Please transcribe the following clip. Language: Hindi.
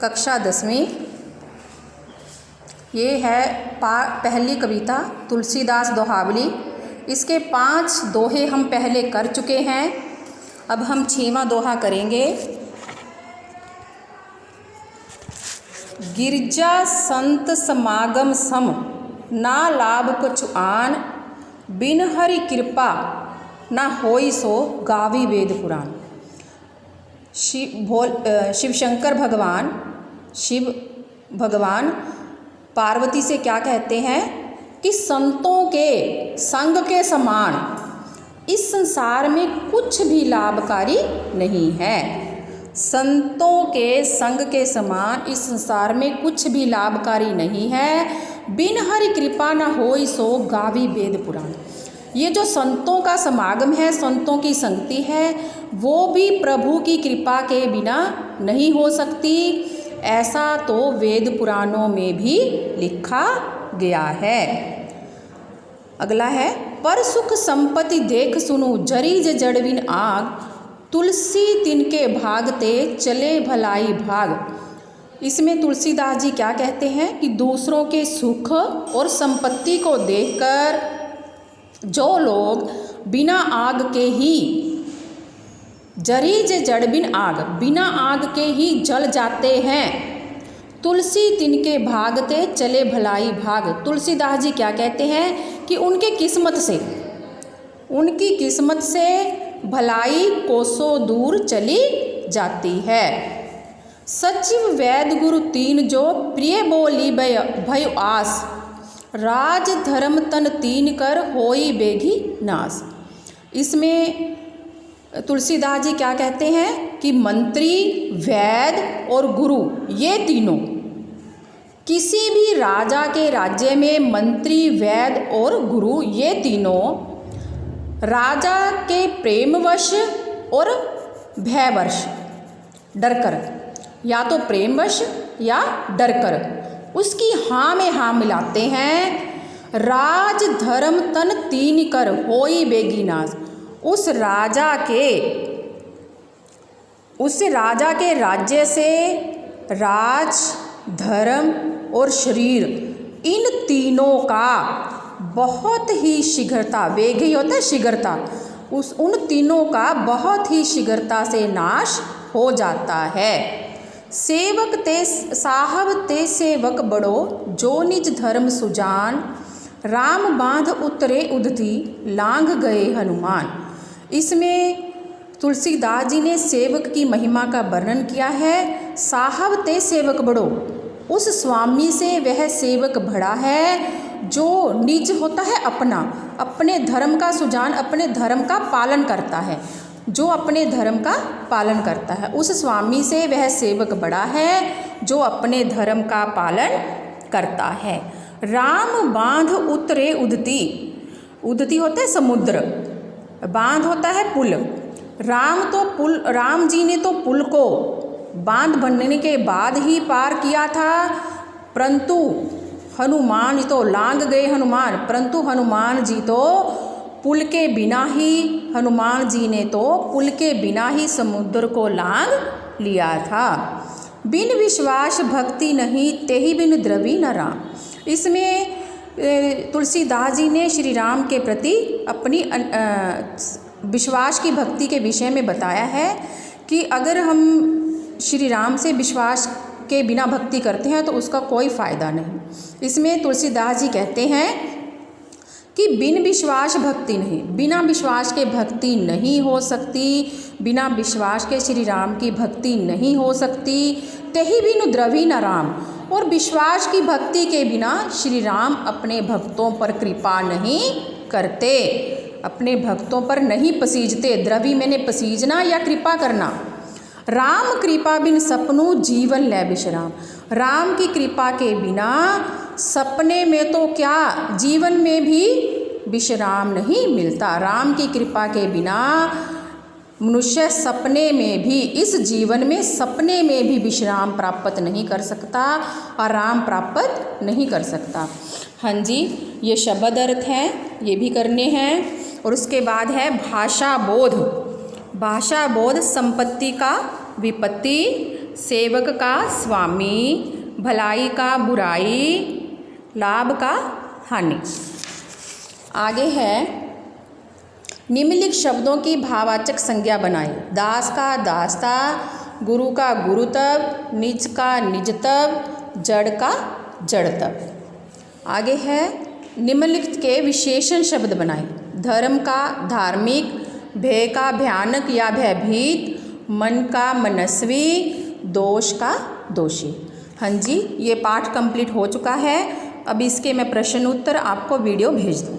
कक्षा 10वीं। ये है पहली कविता तुलसीदास दोहावली। इसके 5 दोहे हम पहले कर चुके हैं। अब हम 6वां दोहा करेंगे। गिरजा संत समागम सम ना लाभ कछु आन, बिन हरि कृपा ना होई सो गावी वेद पुराण। शिव भगवान पार्वती से क्या कहते हैं कि संतों के संग के समान इस संसार में कुछ भी लाभकारी नहीं है। संतों के संग के समान इस संसार में कुछ भी लाभकारी नहीं है। बिन हरि कृपा न होई सो गावी वेद पुराण। ये जो संतों का समागम है, संतों की संगति है, वो भी प्रभु की कृपा के बिना नहीं हो सकती। ऐसा तो वेद पुराणों में भी लिखा गया है। अगला है, पर सुख संपत्ति देख सुनु जरीज जड़विन आग, तुलसी तिनके भागते चले भलाई भाग। इसमें तुलसीदास जी क्या कहते हैं कि दूसरों के सुख और संपत्ति को देखकर जो लोग बिना आग के ही जरीज जड़बिन आग, बिना आग के ही जल जाते हैं, तुलसी तिनके भागते चले भलाई भाग। तुलसीदास जी क्या कहते हैं कि उनकी किस्मत से भलाई कोसों दूर चली जाती है। सचिव वैद गुरु तीन जो प्रिय बोली भय आस, राज धर्म तन तीन कर होई बेगी नास। इसमें तुलसीदास जी क्या कहते हैं कि मंत्री, वैद और गुरु, ये तीनों किसी भी राजा के राज्य में मंत्री, वैद और गुरु, ये तीनों राजा के प्रेमवश और भयवश डरकर, या तो प्रेमवश या डरकर उसकी हाँ में हाँ मिलाते हैं। राज धर्म तन तीन कर होई बेगी नाश। उस राजा के राज्य से राज, धर्म और शरीर, इन तीनों का बहुत ही शीघ्रता, वेग ही होता है शीघ्रता, उन तीनों का बहुत ही शीघ्रता से नाश हो जाता है। सेवक ते साहब ते सेवक बड़ो जो निज धर्म सुजान, राम बांध उतरे उधती लांघ गए हनुमान। इसमें तुलसीदास जी ने सेवक की महिमा का वर्णन किया है। साहब ते सेवक बड़ो, उस स्वामी से वह सेवक बड़ा है जो निज होता है अपने धर्म का सुजान, अपने धर्म का पालन करता है, जो अपने धर्म का पालन करता है। उस स्वामी से वह सेवक बड़ा है जो अपने धर्म का पालन करता है। राम बांध उतरे उदती, उदती होता है समुद्र, बांध होता है पुल। राम जी ने तो पुल को बांध बनने के बाद ही पार किया था, परंतु हनुमान तो लांघ गए हनुमान, परंतु हनुमान जी तो पुल के बिना ही, हनुमान जी ने तो पुल के बिना ही समुद्र को लांघ लिया था। बिन विश्वास भक्ति नहीं तेहि बिन द्रवी न राम। इसमें तुलसीदास जी ने श्री राम के प्रति अपनी विश्वास की भक्ति के विषय में बताया है कि अगर हम श्री राम से विश्वास के बिना भक्ति करते हैं तो उसका कोई फ़ायदा नहीं। इसमें तुलसीदास जी कहते हैं कि बिन विश्वास भक्ति नहीं, बिना विश्वास के भक्ति नहीं हो सकती, बिना विश्वास के श्री राम की भक्ति नहीं हो सकती। तेहि बिनु द्रवी न राम, और विश्वास की भक्ति के बिना श्री राम अपने भक्तों पर कृपा नहीं करते, अपने भक्तों पर नहीं पसीजते। द्रवी मैंने पसीजना या कृपा करना। राम कृपा बिन सपनू जीवन लै विश्राम। राम की कृपा के बिना सपने में तो क्या, जीवन में भी विश्राम नहीं मिलता। राम की कृपा के बिना मनुष्य सपने में भी, इस जीवन में सपने में भी विश्राम प्राप्त नहीं कर सकता, आराम प्राप्त नहीं कर सकता। हाँ जी, ये शब्द अर्थ हैं, ये भी करने हैं। और उसके बाद है भाषा बोध। भाषा बोध संपत्ति का विपत्ति, सेवक का स्वामी, भलाई का बुराई, लाभ का हानि। आगे है निम्नलिखित शब्दों की भाववाचक संज्ञा बनाएं। दास का दासता, गुरु का गुरुतव, निज का निजतव, जड़ का जड़तव। आगे है निम्नलिखित के विशेषण शब्द बनाएं। धर्म का धार्मिक, भय का भयानक या भयभीत, मन का मनस्वी, दोष का दोषी। हाँ जी, ये पाठ कंप्लीट हो चुका है। अब इसके मैं प्रश्न उत्तर आपको वीडियो भेज दूँ।